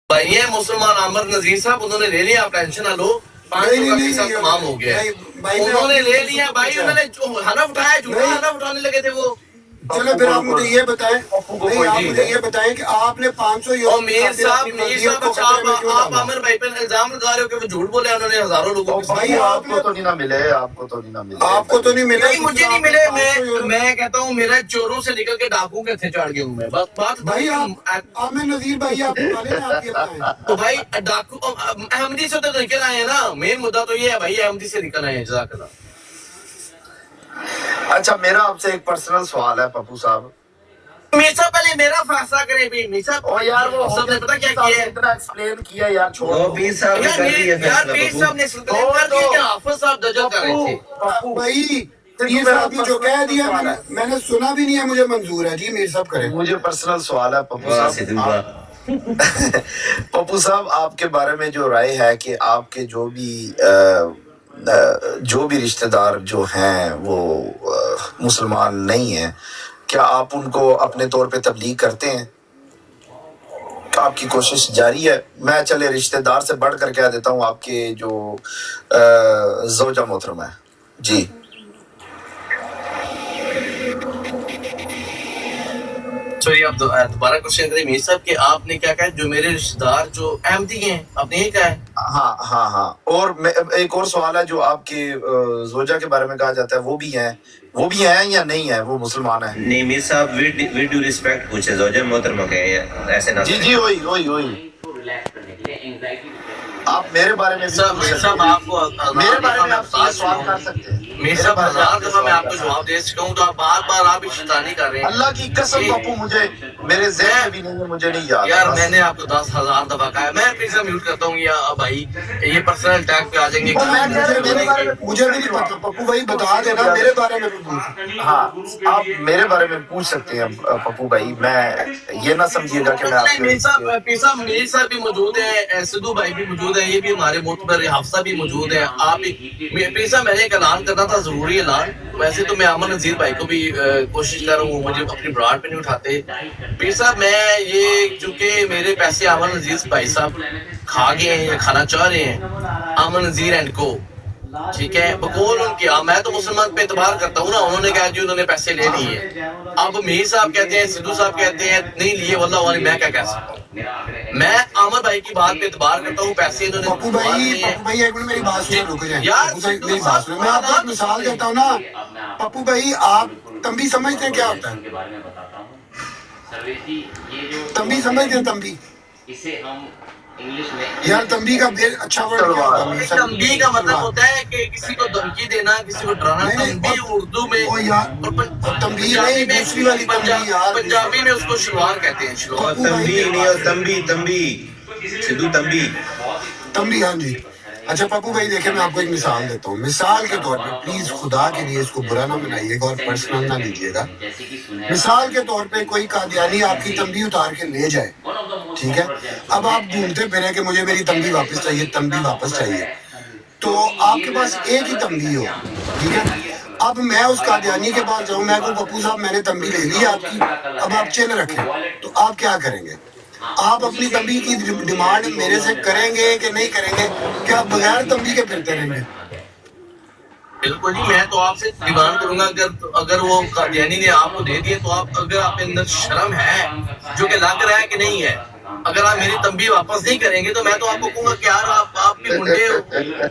भाई ये मुसलमान आमर नजीर साहब, उन्होंने ले लिया, आप टेंशन ना लो, 500 का पैसा तमाम हो गया है, उन्होंने ले लिया भाई, उन्होंने हलफ उठाया, झूठा हलफ उठाने लगे थे वो। चलो फिर आप मुझे ये बताएं, नहीं आप मुझे ये बताएं कि आपने 500 यूरो मीर साहब अच्छा, आप आमिर भाई पे इल्जाम लगा रहे हो कि वो झूठ बोले उन्होंने हजारों लोगों को। भाई आपको तो नहीं ना मिले, आपको तो नहीं ना मिले, आपको तो नहीं मिले, नहीं मुझे नहीं मिले। मैं कहता हूँ मेरा चोरों से निकल के डाकू के थे चढ़ गया हूँ मैं, बस बात भाई आमिर नजीर भाई आप तो भाई डाकू अहमदी से तो निकल आए हैं ना, मेन मुद्दा तो ये है भाई, अहमदी से निकल आए हैं। जज़ाकल्लाह। अच्छा मेरा आपसे एक पर्सनल सवाल है पप्पू साहब। मीसा पहले मेरा फैसला करे भी मीसा। ओ यार वो सबने पता क्या किया है, इतना एक्सप्लेन किया यार, छोड़ो पीर साहब ने कर दिया यार पीर साहब ने एक्सप्लेन कर दिया कि हाफिज साहब दजल कर रहे थे। पप्पू भाई मीर साहब ने जो कह दिया मैंने सुना भी नहीं है, मुझे मंजूर है जी, मीर साहब करें। मुझे पर्सनल सवाल है पप्पू साहब। पप्पू साहब आपके बारे में जो राय है कि आपके जो भी रिश्तेदार जो हैं वो मुसलमान नहीं हैं, क्या आप उनको अपने तौर पे तबलीग करते हैं? आपकी कोशिश जारी है? मैं चले रिश्तेदार से बढ़कर कह देता हूँ, आपके जो ज़ौजा मोहतरमा है जी। सॉरी आप दोबारा क्वेश्चन करें मीर साहब कि आपने क्या कहा, जो मेरे रिश्तेदार जो अहमदी हैं, आपने ये कहा है? हाँ हाँ हाँ, और एक और सवाल है, जो आपके ज़ौजा के बारे में कहा जाता है वो भी हैं या नहीं है, वो मुसलमान है? नहीं मीर साहब विद ड्यू रिस्पेक्ट पूछे, ज़ौजा मोहतरमा कहे ऐसे ना। जी वही आप मेरे बारे में सब आपको मेरे बारे में आप सवाल कर सकते हैं। मीर साहब हजार दफा मैं आपको जवाब दे चुका हूँ, तो आप बार आप ही शैतानी कर रहे हैं। अल्लाह की कसम पप्पू, मुझे मेरे ज़हन में भी नहीं है, मुझे नहीं याद। यार मैंने आपको 10,000 दफा कहा है, मैं फिर से म्यूट करता हूँ या भाई ये पर्सनल टैग पे आ जाएंगे। मुझे भी नहीं पता पप्पू भाई, बता देना मेरे बारे में भी पूछ। हाँ आप मेरे बारे में पूछ सकते हैं पप्पू भाई, मैं ये ना समझिएगा कि मैं आपके मीर साहब भी मौजूद है, सिद्धू भाई भी मौजूद है, ये भी हमारे मोतबर हाफसा भी मौजूद है। आप पीर साहब मैंने एक ऐलान करना था, जरूरी ऐलान। वैसे तो मैं अमन नजीर भाई को भी कोशिश कर रहा हूँ, मुझे अपनी ब्राड पे नहीं उठाते। पीर साहब मैं ये चूंकि मेरे पैसे अमन नजीर भाई साहब खा गए हैं या खाना चाह रहे हैं, अमन नजीर एंड को, ठीक है, बकौल उनके, मैं तो मुसलमान पे एतबार करता हूँ ना, उन्होंने कहा जी उन्होंने पैसे ले लिए। अब मीर साहब कहते हैं, सिद्धू साहब कहते हैं नहीं लिए, वल्लाह वाली मैं क्या कह सकता हूँ। मैं आमर भाई की बात पे एतबार करता हूँ, पैसे इन्होंने पप्पू भाई एक मिनट मेरी बात सुनो, रुक जाए मेरी बात सुनो, मैं आपको एक मिसाल देता हूँ ना पप्पू भाई, आप तंबी समझते हैं क्या होता है? तंबी समझते हैं? तंबी इसे हम इंग्लिश में यार तंबी का अच्छा वर्ड क्या होता है? तंबी का मतलब होता है कि किसी को धमकी देना, किसी को डराना। तंबी उर्दू में, ओ यार तंबी नहीं, दूसरी वाली तंबी यार, पंजाबी में उसको शलवार कहते हैं। शलवार तंबी नहीं, और तंबी सिद्धू तंबी। हाँ जी। अच्छा पप्पू भाई देखिए, मैं आपको एक मिसाल देता हूँ, मिसाल के तौर पे प्लीज खुदा के लिए इसको बुरा ना बनाइएगा और पर्सनल ना लीजिएगा। मिसाल के तौर पे कोई कादियानी आपकी तंबी उतार के ले जाए, ठीक है, अब आप घूमते फिरे कि मुझे मेरी तंबी वापस चाहिए, तंबी वापस चाहिए, तो आपके पास एक ही तंबी हो, ठीक है। अब मैं उस कादियानी के पास जाऊँ, मैं कहूँ पप्पू साहब मैंने तंबी ले ली आपकी, अब आप चिल रखें, तो आप क्या करेंगे? आप अपनी तंबी की डिमांड मेरे से करेंगे कि नहीं करेंगे? क्या बगैर तंबी के फिरते रहेंगे? बिल्कुल जी, मैं तो आपसे डिमांड करूंगा, अगर वो कादियानी ने आपको दे दिए तो आप, अगर आप अंदर शर्म है, जो कि लग रहा है कि नहीं है, अगर आप मेरी तंबी वापस नहीं करेंगे तो मैं तो आपको कहूंगा कि यार आप भी मुंडे हो,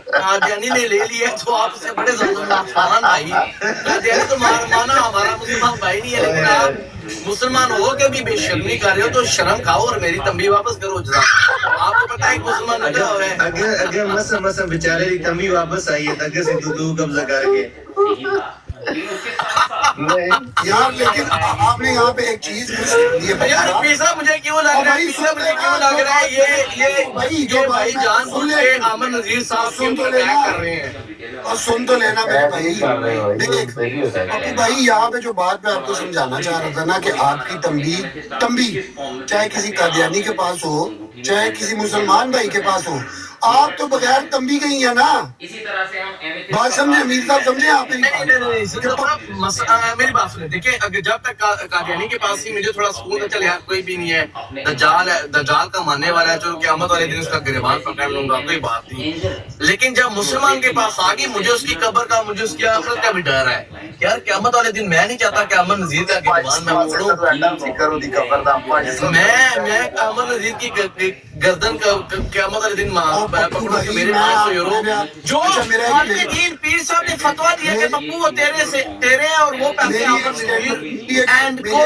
कादियानी ने ले लिया तो आप उससे बड़े मुसलमान भाई, कादियानी तो माना हमारा मुसलमान भाई नहीं है, लेकिन आप मुसलमान हो के भी बेशर्मी कर रहे हो, तो शर्म खाओ और मेरी तंबी वापस करो जरा। आपको पता है मुसलमान है अगर मसम बेचारे की तंबी वापस आई है तक सिद्धू तू कब्जा करके यार, लेकिन आपने यहाँ पे एक चीज यार पीसा मुझे क्यों लग रहा है, पीसा मुझे क्यों लग रहा है ये भाई जान सुन ले, अमन नजीर साहब सुन तो लेना कर रहे हैं, और सुन तो लेना मेरे भाई। देख पप्पू भाई, यहाँ पे जो बात मैं आपको समझाना चाह रहा था ना, कि आपकी तंबी चाहे किसी कादियानी के पास हो, चाहे किसी मुसलमान भाई के पास हो, आप तो बगैर तंबी गई है ना, इसी तरह से हम बात समझे अमीर साहब, समझे आप मेरी बात? नहीं, सिद्धू साहब, मेरी बात सुनिए। देखिए, अगर जब तक कादियानी के पास ही मुझे थोड़ा सुकून है, चल यार कोई भी नहीं है, दज्जाल है, दज्जाल का मानने वाला है, जो क़यामत वाले दिन उसका गिरबान पकड़ लूंगा, कोई बात नहीं। लेकिन जब मुसलमान के पास आ गई, मुझे उसकी कब्र का, मुझे उसकी आखिरत का भी डर है यार। क़यामत वाले दिन मैं नहीं चाहता कि अमन नज़ीर का गिरबान मैं मोड़ूं। मैं अमन नज़ीर की गर्दन का क़यामत वाले दिन पकड़ूं कि मेरे 500 यूरो जो आलमी दीन पीर साहब ने फतवा दिया कि पप्पू वो तेरे हैं और वो पैसे अमन नज़ीर एंड को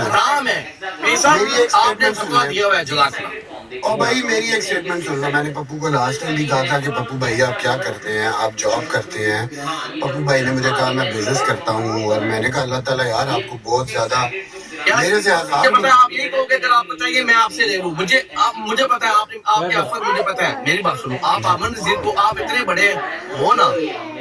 हराम है। पीर साहब आपने फतवा दिया हुआ है जज़ाकल्लाह। और भाई मेरी एक स्टेटमेंट सुन लो, मैंने पप्पू को लास्ट टाइम भी कहा था कि पप्पू भाई आप क्या करते हैं, आप जॉब करते हैं। पप्पू भाई ने मुझे कहा मैं बिजनेस करता हूँ, और मैंने कहा अल्लाह ताला यार आपको बहुत ज्यादा मेरे से मुझे पता है आप यही कहोगे, अगर आपको चाहिए मैं आपसे ले लूं। मुझे पता है आपके अफर, मुझे पता है। मेरी बात सुनो, आप अमन नज़ीर को, आप इतने बड़े हो ना,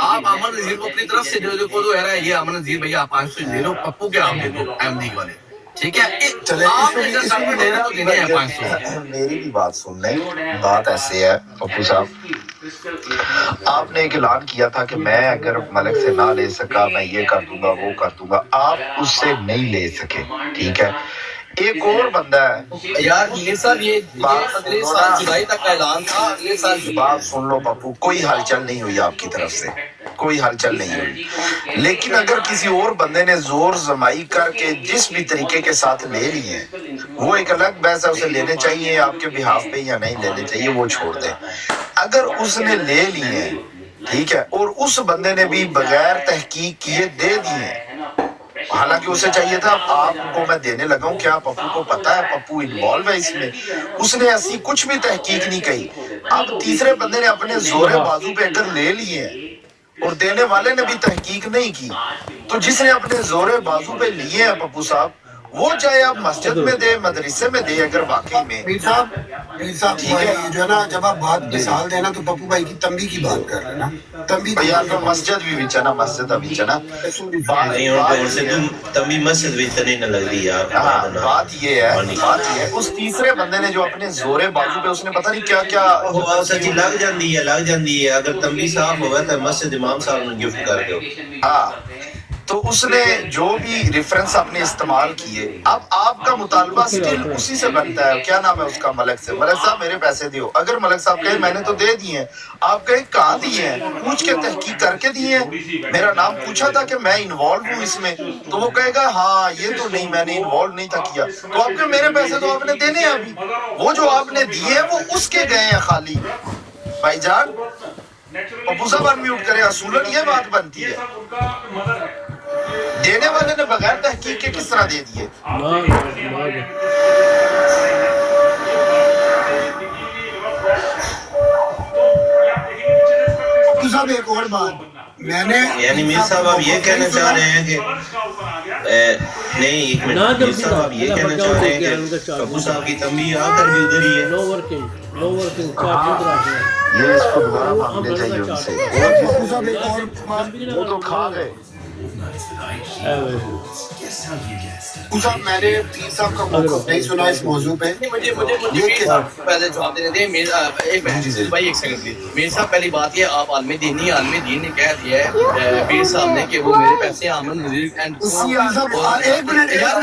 आप अमन नज़ीर को अपनी तरफ से दे दो, को यार ये अमन नज़ीर भैया आप 500 ले लो, पप्पू के आप दे दो एमडी वाले, ठीक है? चले आपने अगर सबको देना तो देने हैं 500। मेरी भी बात सुन लें। बात ऐसे है पप्पू साहब, आपने एक ऐलान किया था कि मैं अगर मलिक से ना ले सका मैं ये कर दूंगा वो कर दूंगा, आप उससे नहीं ले सके, ठीक है? एक और बंदा है यार ये सब ये अगले साल जुलाई तक का ऐलान था, अगले साल बात सुन लो पप्पू, कोई हलचल नहीं हुई आपकी तरफ से, कोई हलचल नहीं हुई। लेकिन अगर किसी और बंदे ने जोर जमाई करके जिस भी तरीके के साथ ले लिए, वो एक अलग बहस है, उसे लेने चाहिए आपके बिहाफ पे या नहीं लेने चाहिए, वो छोड़ दें। अगर उसने ले लिए, ठीक है, और उस बंदे ने भी बगैर तहकीक किए दे दिए, हालांकि उसे चाहिए था आपको मैं देने लगा हूं, क्या पप्पू को पता है पप्पू इन्वॉल्व है इसमें, उसने ऐसी कुछ भी तहकीक नहीं कही। अब तीसरे बंदे ने अपने जोरे बाजू पे अगर ले लिए और देने वाले ने भी तहकीक नहीं की, तो जिसने अपने जोरे बाजू पे लिए हैं पप्पू साहब, वो चाहे आप मस्जिद में दे, मदरसे में दे, अगर वाकई में पीर साहब ठीक है, जो है ना, जब आप बात मिसाल देना तो पप्पू भाई की तंबी की बात कर रहे ना, तंबी यार तो मस्जिद भी विचना, मस्जिद विचना नहीं और से तुम तंबी मस्जिद भी तने न लगदी यार। बात ये है उस तीसरे बंदे ने जो अपने जोरे बाजू पे उसने पता नहीं क्या क्या वो सच्ची लग जाती है अगर तंबी साफ होगा तो मस्जिद इमाम साहब ने गिफ्ट कर दो। हाँ, तो उसने जो भी रेफरेंस आपने इस्तेमाल किए, अब आपका मुतालबा स्टिल उसी से बनता है, क्या नाम है उसका, मलिक से, मलिक साहब मेरे पैसे दियो। अगर मलिक साहब कहे मैंने तो दे दिए हैं, आप कहे कहाँ दिए हैं, पूछ के तहकीक करके दिए हैं, मेरा नाम पूछा था कि मैं इन्वॉल्व हूँ इसमें, तो वो कहेगा हाँ ये तो नहीं मैंने इन्वॉल्व नहीं था किया, तो आपके मेरे पैसे तो आपने देने हैं अभी, वो जो आपने दिए हैं वो उसके गए हैं खाली। भाईजान पप्पू साहब अनम्यूट करें, असूलन ये बात बनती है, देने वाले ने बगैर तहकीक के किस तरह दे दिए? साहब एक और बात, मैंने यानी मीर साहब आप ये कहना चाह रहे हैं कि नहीं एक मिनट, मीर साहब आप ये कहना चाह रहे हैं कि पप्पू साहब की तंबी आकर भी उधर ही है। नो वर्किंग ये इसको दोबारा मांगने चाहिए उनसे, पप्पू साहब एक और बात, वो तो खा गए। साहब मैंने पीर साहब का मौक़िफ़ नहीं सुना इस मौजू पे। मुझे पहले जवाब देने दें। एक मिनट भाई, एक सेकंड प्लीज। मेरे साहब पहली बात ये, आप आलमी दीन ने कह दिया है पीर साहब ने कि वो मेरे पैसे अमन नज़ीर एंड एक मिनट यार,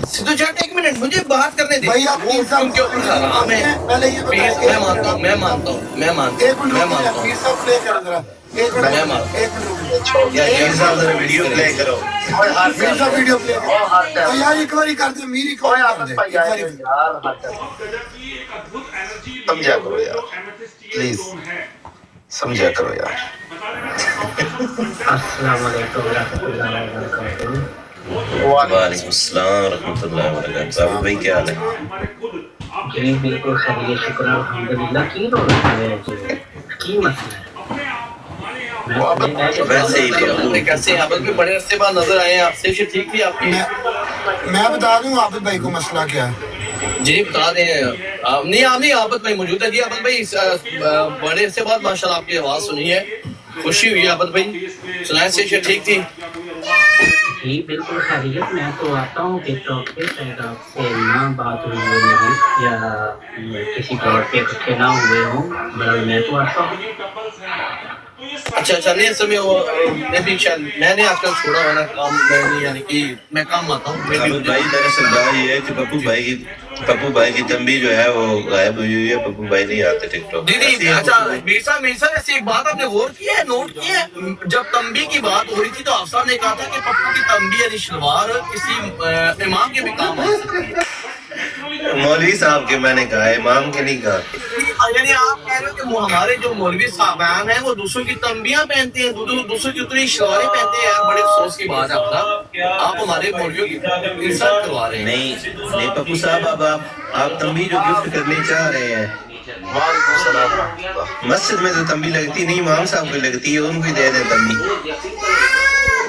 सिद्धू जट एक मिनट मुझे बात करने दे भाई, आप पीर साहब उनके ऊपर हराम है। पहले ये बताइए, मैं मानता हूँ एक मिनट पीर साहब प्ले करो जरा, एक मिनट मीर साहब जरा वीडियो प्ले करो, पीर साहब वीडियो प्ले करो यार, एक बार कर दे मेरी को समझा करो यार, प्लीज समझा करो यार। वालेकुम अस्सलाम रहमतुल्लाहि व बरकातहू। भाई क्या हाल है? जी बिल्कुल खैरियत, शुक्र अल्हम्दुलिल्लाह। की रौनक है जी, की मसला है? वैसे ही कैसे आप भी बड़े अरसे बाद नजर आए हैं, आपसे ठीक थी आपकी? मैं बता दूं आबिद भाई को मसला क्या है। जी बता दें। नहीं आबिद भाई मौजूद है जी। आबिद भाई बड़े अरसे बाद माशाल्लाह आपकी आवाज़ सुनी है, खुशी हुई है। आबिद भाई सुनाए से ठीक थी? جی بالکل خیریت. میں تو آتا ہوں ٹک ٹاک پہ, شاید آپ سے نہ بات ہوئی ہو میری, یا کسی طور پہ اکٹھے نہ ہوئے ہوں, بہرحال میں تو آتا ہوں. اچھا اچھا, نہیں اصل میں وہ میں بھی شاید میں نے آج کل چھوڑا ہوا نا کام, میں نے یعنی کہ میں کام آتا ہوں. میں بھی بھائی دراصل بات یہ ہے کہ پپو بھائی کی تنبیہ جو ہے وہ غائب ہوئی ہوئی ہے. پپو بھائی نہیں آتے ٹک ٹاک. دیدی اچھا میر صاحب ایسی ایک بات آپ نے غور کی ہے, نوٹ کی ہے, جب تنبیہ کی بات ہو رہی تھی تو حافظ صاحب نے کہا تھا کہ پپو کی تنبیہ یعنی شلوار کسی امام کے بھی کام آ سکتی ہے. مولوی صاحب کے میں نے کہا, امام کے نہیں کہا. یعنی آپ کہہ رہے ہو کہ ہمارے جو مولوی صاحبان ہیں وہ دوسروں کی تنبیہ پہنتے ہیں, دوسروں کی اتنی شلواریں پہنتے ہیں. یار بڑے افسوس کی بات ہے آپ ہمارے مولویوں کی انسلٹ کروا رہے ہیں. نہیں پپو صاحب, اب آپ تنبیہ جو گفٹ کرنے چاہ رہے ہیں, وعلیکم السلام ورحمۃ اللہ. مسجد میں تو تنبیہ لگتی نہیں, امام صاحب کو لگتی ہے, ان کو دے دیں تنبیہ.